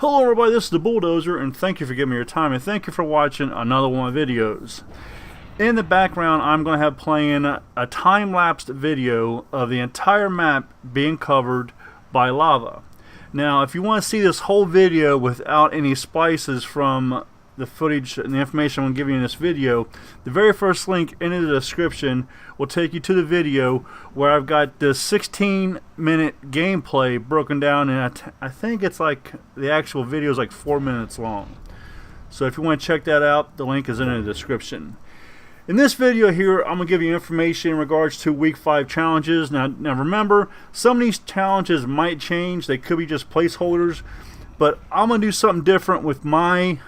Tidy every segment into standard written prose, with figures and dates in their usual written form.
Hello everybody, this is the Bulldozer, and thank you for giving me your time, and thank you for watching another one of my videos. In the background, I'm going to have playing a time-lapsed video of the entire map being covered by lava. Now, if you want to see this whole video without any splices from the footage and the information I'm giving you in this video, the very first link in the description will take you to the video where I've got this 16-minute gameplay broken down, and I think it's like the actual video is like 4 minutes long. So if you want to check that out, the link is in the description. In this video here, I'm going to give you information in regards to week 5 challenges. Now remember, some of these challenges might change. They could be just placeholders, but I'm going to do something different with my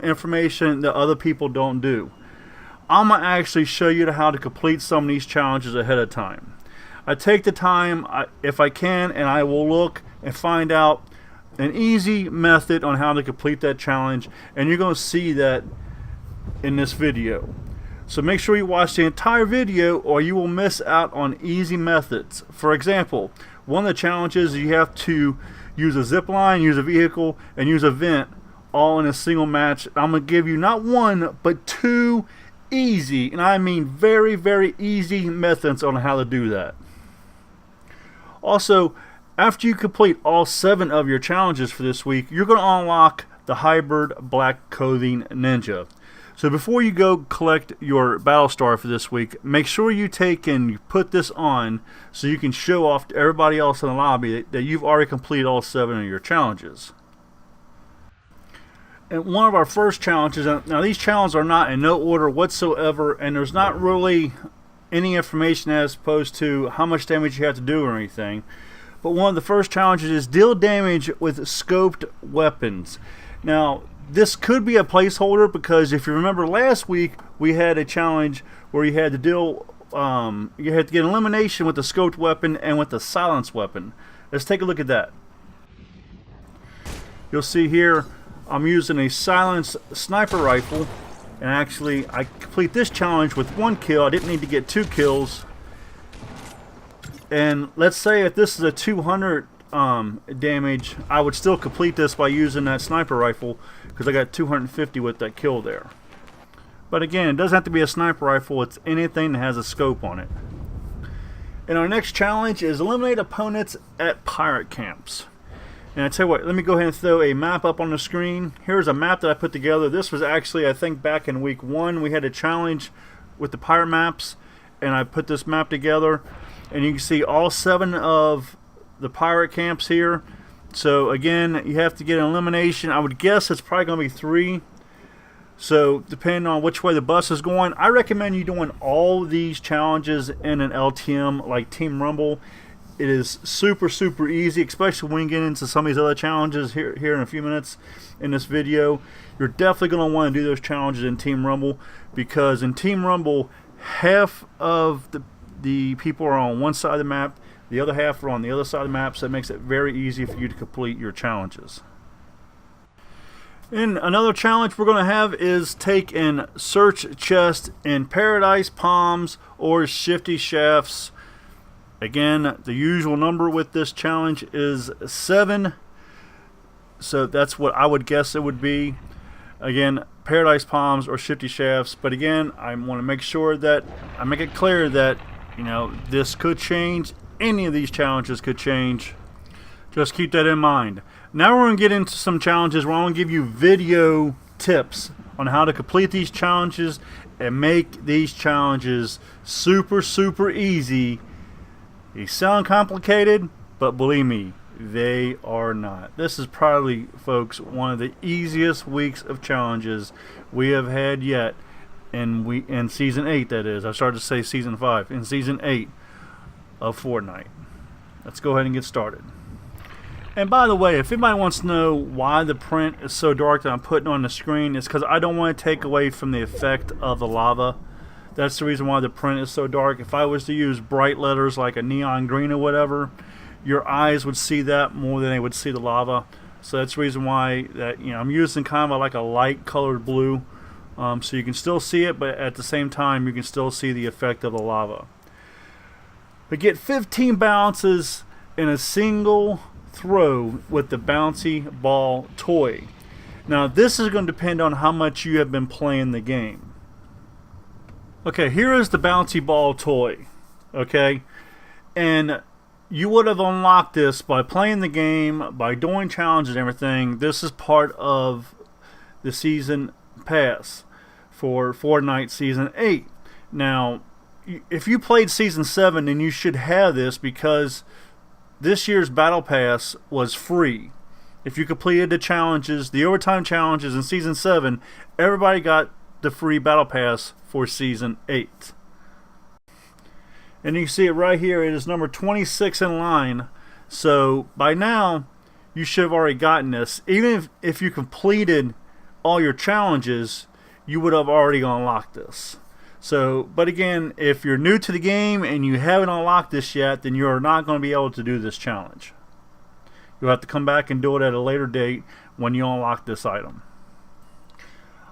information that other people don't do. I'm going to actually show you how to complete some of these challenges ahead of time. I take the time, if I can, and I will look and find out an easy method on how to complete that challenge, and you're going to see that in this video. So make sure you watch the entire video or you will miss out on easy methods. For example, one of the challenges, you have to use a zip line, use a vehicle, and use a vent all in a single match. I'm going to give you not one, but 2 easy, and I mean very, very easy methods on how to do that. Also, after you complete all 7 of your challenges for this week, you're going to unlock the hybrid black clothing ninja. So before you go collect your battle star for this week, make sure you take and you put this on so you can show off to everybody else in the lobby that you've already completed all 7 of your challenges. And one of our first challenges, now these challenges are not in no order whatsoever, and there's not really any information as opposed to how much damage you have to do or anything. But one of the first challenges is deal damage with scoped weapons. Now, this could be a placeholder because if you remember last week, we had a challenge where you had to deal, you had to get elimination with the scoped weapon and with the silence weapon. Let's take a look at that. You'll see here, I'm using a silenced sniper rifle, and actually I complete this challenge with 1 kill. I didn't need to get 2 kills. And let's say if this is a 200 damage, I would still complete this by using that sniper rifle because I got 250 with that kill there. But again, it doesn't have to be a sniper rifle, it's anything that has a scope on it. And our next challenge is eliminate opponents at pirate camps. And I tell you what, let me go ahead and throw a map up on the screen. Here's a map that I put together. This was actually, I think, back in week 1. We had a challenge with the pirate maps, and I put this map together. And you can see all 7 of the pirate camps here. So again, you have to get an elimination. I would guess it's probably going to be 3. So depending on which way the bus is going, I recommend you doing all these challenges in an LTM like Team Rumble. It is super easy, especially when you get into some of these other challenges here in a few minutes in this video. You're definitely going to want to do those challenges in Team Rumble, because in Team Rumble, half of the people are on one side of the map, the other half are on the other side of the map, so it makes it very easy for you to complete your challenges. And another challenge we're going to have is take and search chest in Paradise Palms or Shifty Shafts. Again, the usual number with this challenge is 7, so that's what I would guess it would be. Again, Paradise Palms or Shifty Shafts, but again, I want to make sure that I make it clear that, you know, this could change. Any of these challenges could change. Just keep that in mind. Now we're going to get into some challenges where I'm going to give you video tips on how to complete these challenges and make these challenges super easy. They sound complicated, but believe me, they are not. This is probably, folks, one of the easiest weeks of challenges we have had yet in Season 8, that is. I started to say Season 5. In Season 8 of Fortnite. Let's go ahead and get started. And by the way, if anybody wants to know why the print is so dark that I'm putting on the screen, it's because I don't want to take away from the effect of the lava. That's the reason why the print is so dark. If I was to use bright letters like a neon green or whatever, your eyes would see that more than they would see the lava. So that's the reason why that, you know, I'm using kind of like a light colored blue, so you can still see it, but at the same time you can still see the effect of the lava. But get 15 bounces in a single throw with the bouncy ball toy. Now this is going to depend on how much you have been playing the game. Okay, here is the bouncy ball toy. Okay, and you would have unlocked this by playing the game, by doing challenges and everything. This is part of the season pass for Fortnite Season 8. Now, if you played Season 7, then you should have this, because this year's Battle Pass was free. If you completed the challenges, the overtime challenges in Season 7, everybody got the free Battle Pass for Season 8. And you can see it right here. It is number 26 in line. So by now, you should have already gotten this. Even if you completed all your challenges, you would have already unlocked this. So, but again, if you're new to the game and you haven't unlocked this yet, then you're not going to be able to do this challenge. You'll have to come back and do it at a later date when you unlock this item.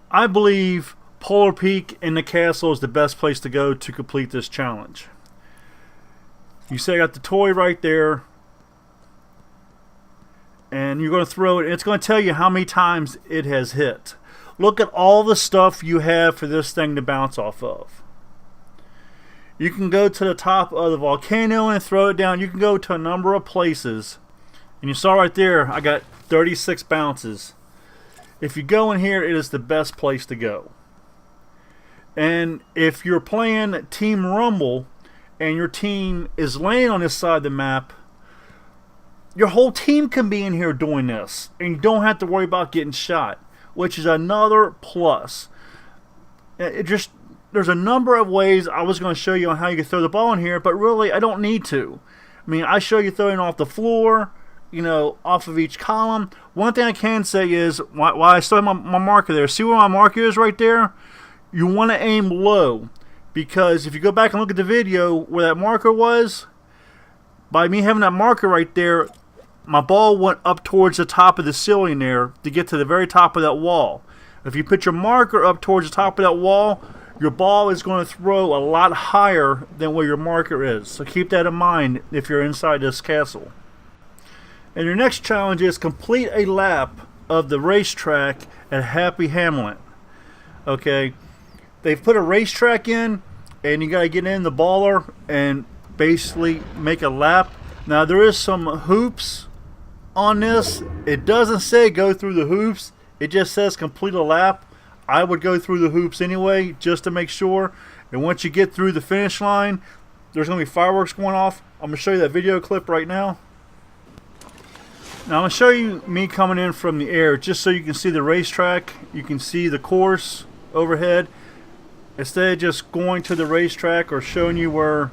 I believe Polar Peak in the castle is the best place to go to complete this challenge. You say I got the toy right there, and you're going to throw it, and it's going to tell you how many times it has hit. Look at all the stuff you have for this thing to bounce off of. You can go to the top of the volcano and throw it down. You can go to a number of places. And you saw right there, I got 36 bounces. If you go in here, it is the best place to go. And if you're playing Team Rumble and your team is laying on this side of the map, your whole team can be in here doing this, and you don't have to worry about getting shot, which is another plus. There's a number of ways I was going to show you on how you can throw the ball in here, but really I don't need to. I mean, I show you throwing off the floor, you know, off of each column. One thing I can say is, while I still have my marker there, see where my marker is right there? You want to aim low, because if you go back and look at the video where that marker was, by me having that marker right there, my ball went up towards the top of the ceiling there to get to the very top of that wall. If you put your marker up towards the top of that wall, your ball is going to throw a lot higher than where your marker is. So keep that in mind if you're inside this castle. And your next challenge is complete a lap of the racetrack at Happy Hamlet. Okay, they've put a racetrack in, and you got to get in the baller and basically make a lap. Now there is some hoops on this. It doesn't say go through the hoops, it just says complete a lap. I would go through the hoops anyway, just to make sure. And once you get through the finish line, there's going to be fireworks going off. I'm going to show you that video clip right now. Now I'm going to show you me coming in from the air, just so you can see the racetrack. You can see the course overhead. Instead of just going to the racetrack or showing you where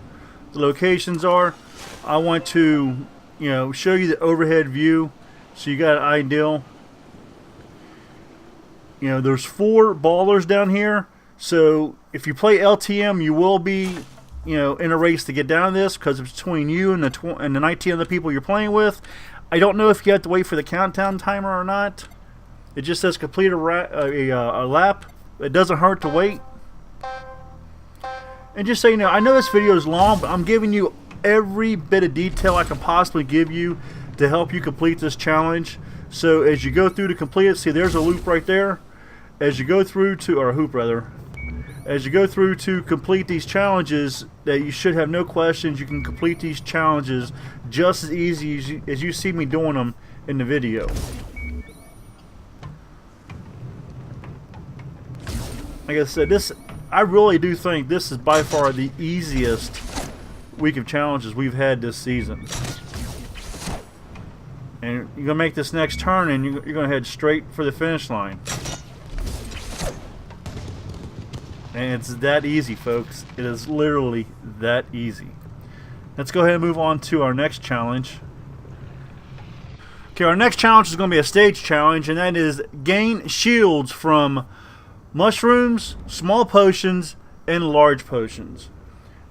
the locations are, I want to, you know, show you the overhead view so you got an idea. You know, there's 4 ballers down here, so if you play LTM, you will be, you know, in a race to get down this, because it's between you and the 19 other people you're playing with. I don't know if you have to wait for the countdown timer or not. It just says complete a lap. It doesn't hurt to wait. And just so you know, I know this video is long, but I'm giving you every bit of detail I can possibly give you to help you complete this challenge. So as you go through to complete it, see there's a loop right there. As you go through to, or a hoop rather, as you go through to complete these challenges, that you should have no questions. You can complete these challenges just as easy as you see me doing them in the video. Like I said, I really do think this is by far the easiest week of challenges we've had this season. And you're going to make this next turn, and you're going to head straight for the finish line. And it's that easy, folks. It is literally that easy. Let's go ahead and move on to our next challenge. Okay, our next challenge is going to be a stage challenge, and that is gain shields from mushrooms, small potions, and large potions.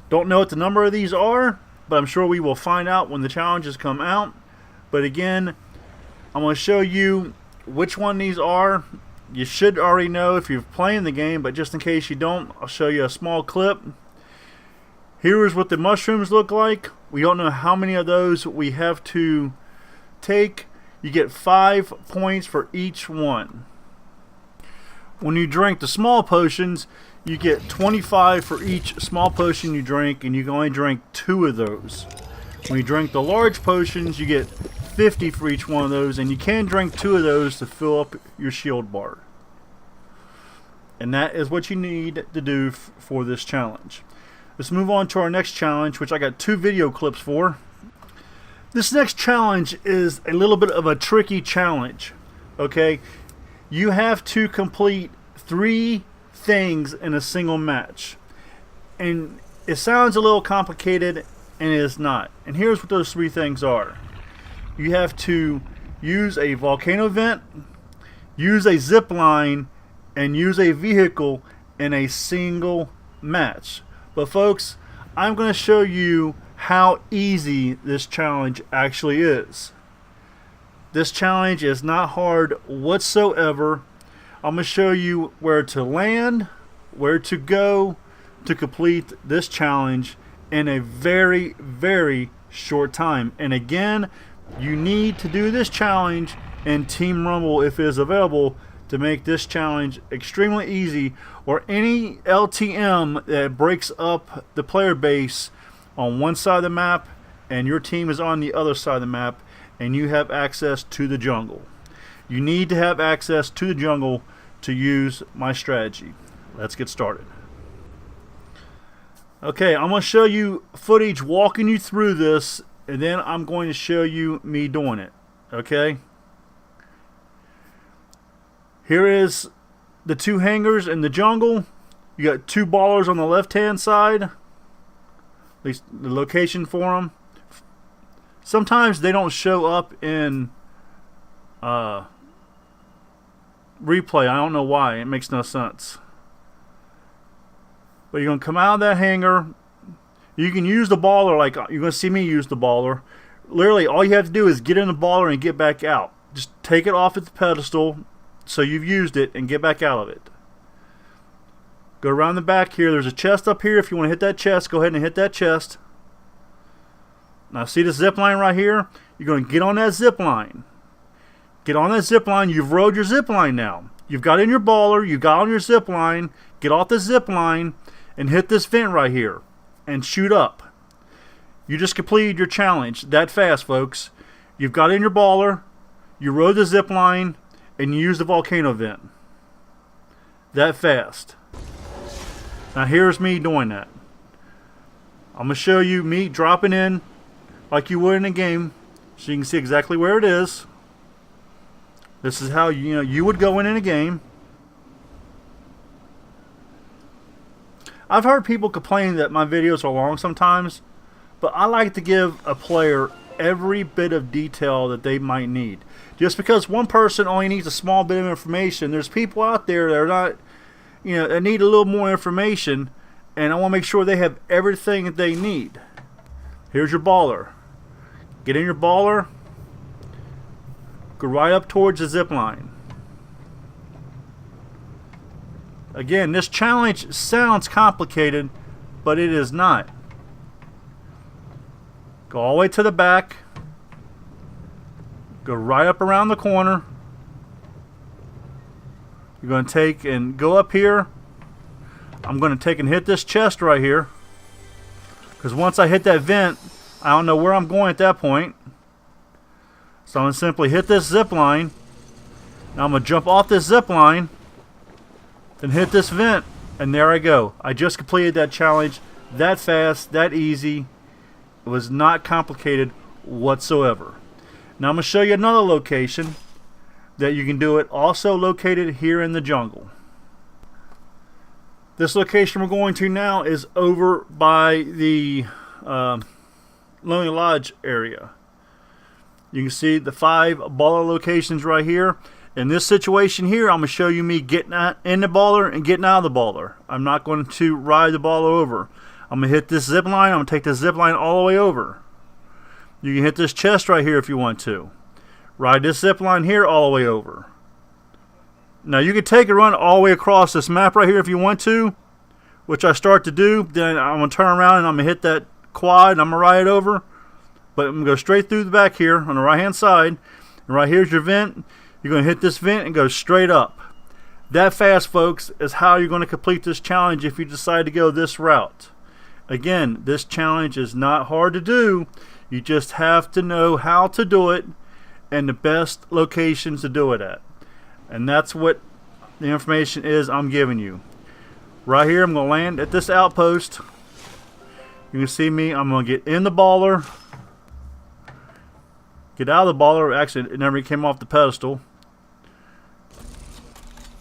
Don't know what the number of these are, but I'm sure we will find out when the challenges come out. But again, I'm going to show you which one these are. You should already know if you're playing the game, but just in case you don't, I'll show you a small clip. Here is what the mushrooms look like. We don't know how many of those we have to you get 5 points for each one. When you drink the small potions, you get 25 for each small potion you drink, and you can only drink 2 of those. When you drink the large potions, you get 50 for each one of those, and you can drink 2 of those to fill up your shield bar. And that is what you need to do for this challenge. Let's move on to our next challenge, which I got 2 video clips for. This next challenge is a little bit of a tricky challenge. Okay, you have to complete 3 things in a single match, and it sounds a little complicated, and it is not. And here's what those 3 things are. You have to use a volcano vent, use a zip line, and use a vehicle in a single match. But folks, I'm going to show you how easy this challenge actually is. This challenge is not hard whatsoever. I'm going to show you where to land, where to go to complete this challenge in a very, very short time. And again, you need to do this challenge in Team Rumble if it is available to make this challenge extremely easy, or any LTM that breaks up the player base on one side of the map and your team is on the other side of the map and you have access to the jungle. You need to have access to the jungle to use my strategy. Let's get started. Okay, I'm going to show you footage walking you through this, and then I'm going to show you me doing it. Okay? Here is the 2 hangars in the jungle. You got 2 ballers on the left hand side. At least the location for them. Sometimes they don't show up in replay. I don't know why. It makes no sense. But you're going to come out of that hangar. You can use the baller like you're going to see me use the baller. Literally, all you have to do is get in the baller and get back out. Just take it off at the pedestal so you've used it and get back out of it. Go around the back here. There's a chest up here. If you want to hit that chest, go ahead and hit that chest. Now see the zip line right here? You're going to get on that zip line. Get on that zip line. You've rode your zip line now. You've got in your baller. You got on your zip line. Get off the zip line and hit this vent right here and shoot up. You just completed your challenge that fast, folks. You've got in your baller. You rode the zip line and you used the volcano vent. That fast. Now here's me doing that. I'm going to show you me dropping in like you would in a game so you can see exactly where it is. This is how you would go in a game. I've heard people complain that my videos are long sometimes, but I like to give a player every bit of detail that they might need. Just because one person only needs a small bit of information, there's people out there that are not, that need a little more information, and I want to make sure they have everything that they need. Here's your baller. Get in your baller. Go right up towards the zip line. Again, this challenge sounds complicated, but it is not. Go all the way to the back. Go right up around the corner. You're going to take and go up here. I'm going to take and hit this chest right here. Because once I hit that vent, I don't know where I'm going at that point. So I'm going to simply hit this zip line. Now I'm going to jump off this zip line and hit this vent. And there I go. I just completed that challenge that fast, that easy. It was not complicated whatsoever. Now I'm going to show you another location that you can do it, also located here in the jungle. This location we're going to now is over by the Lonely Lodge area. You can see the 5 baller locations right here. In this situation here, I'm going to show you me getting in the baller and getting out of the baller. I'm not going to ride the baller over. I'm going to hit this zip line. I'm going to take this zip line all the way over. You can hit this chest right here if you want to. Ride this zip line here all the way over. Now you can take a run all the way across this map right here if you want to, which I start to do. Then I'm going to turn around and I'm going to hit that quad and I'm going to ride it over. But I'm going to go straight through the back here on the right hand side. And right here's your vent. You're going to hit this vent and go straight up. That fast, folks, is how you're going to complete this challenge if you decide to go this route. Again, this challenge is not hard to do. You just have to know how to do it and the best locations to do it at. And that's what the information is I'm giving you. Right here, I'm going to land at this outpost. You can see me. I'm going to get in the baller. Get out of the baller. Actually, it never came off the pedestal.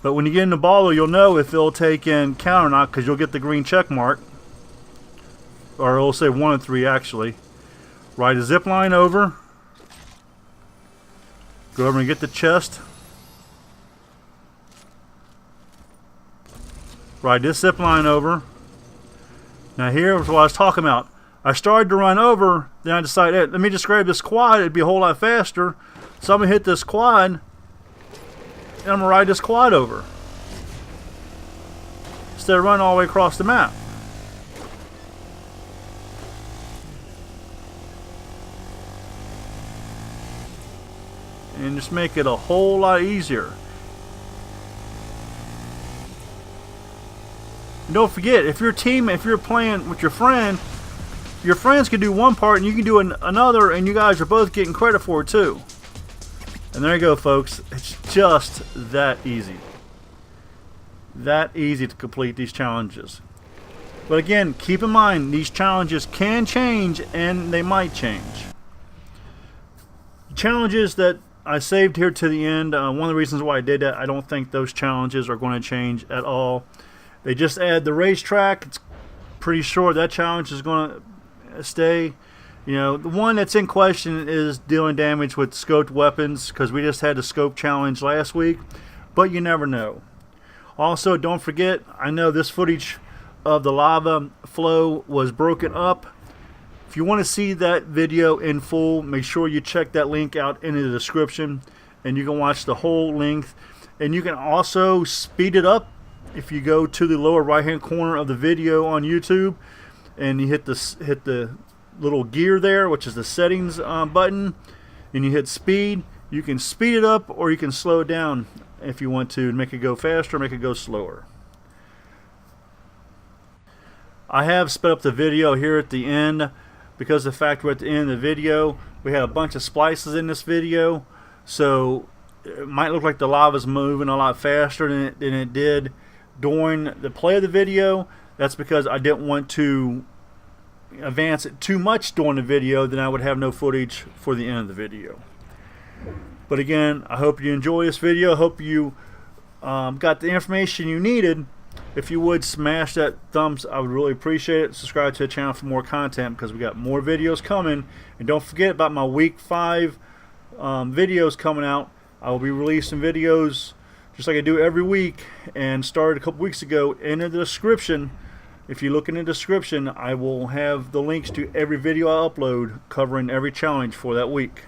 But when you get in the baller, you'll know if it'll take in count or not, because you'll get the green check mark. Or it'll say 1 and 3 actually. Ride a zip line over. Go over and get the chest. Ride this zip line over. Now here's what I was talking about. I started to run over, then I decided, hey, let me just grab this quad, it'd be a whole lot faster. So I'm going to hit this quad. And I'm going to ride this quad over instead of running all the way across the map. And just make it a whole lot easier. And don't forget, if you're playing with your friends can do one part and you can do another, and you guys are both getting credit for it too. And there you go, folks. It's just that easy. That easy to complete these challenges. But again, keep in mind, these challenges can change, and they might change. Challenges that I saved here to the end, one of the reasons why I did that, I don't think those challenges are going to change at all. They just add the racetrack. It's pretty sure that challenge is going to stay. You know, the one that's in question is dealing damage with scoped weapons, because we just had the scope challenge last week, but you never know. Also, don't forget, I know this footage of the lava flow was broken up. If you want to see that video in full, make sure you check that link out in the description, and you can watch the whole length. And you can also speed it up if you go to the lower right hand corner of the video on YouTube and you hit the little gear there, which is the settings button, and you hit speed. You can speed it up or you can slow it down if you want to make it go faster or make it go slower. I have sped up the video here at the end because of the fact we're at the end of the video. We had a bunch of splices in this video, so it might look like the lava's moving a lot faster than it did during the play of the video. That's because I didn't want to advance it too much during the video, then I would have no footage for the end of the video. But again, I hope you enjoy this video. I hope you got the information you needed. If you would smash that thumbs, I would really appreciate it. Subscribe to the channel for more content, because we got more videos coming. And don't forget about my week 5 videos coming out. I will be releasing videos just like I do every week, and started a couple weeks ago. In the description, if you look in the description, I will have the links to every video I upload covering every challenge for that week.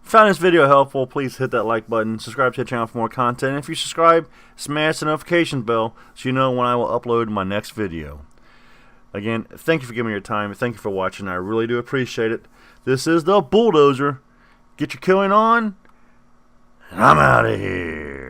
If you found this video helpful, please hit that like button, subscribe to the channel for more content, and if you subscribe, smash the notification bell so you know when I will upload my next video. Again, thank you for giving me your time, thank you for watching, I really do appreciate it. This is the Bulldozer. Get your killing on, and I'm out of here.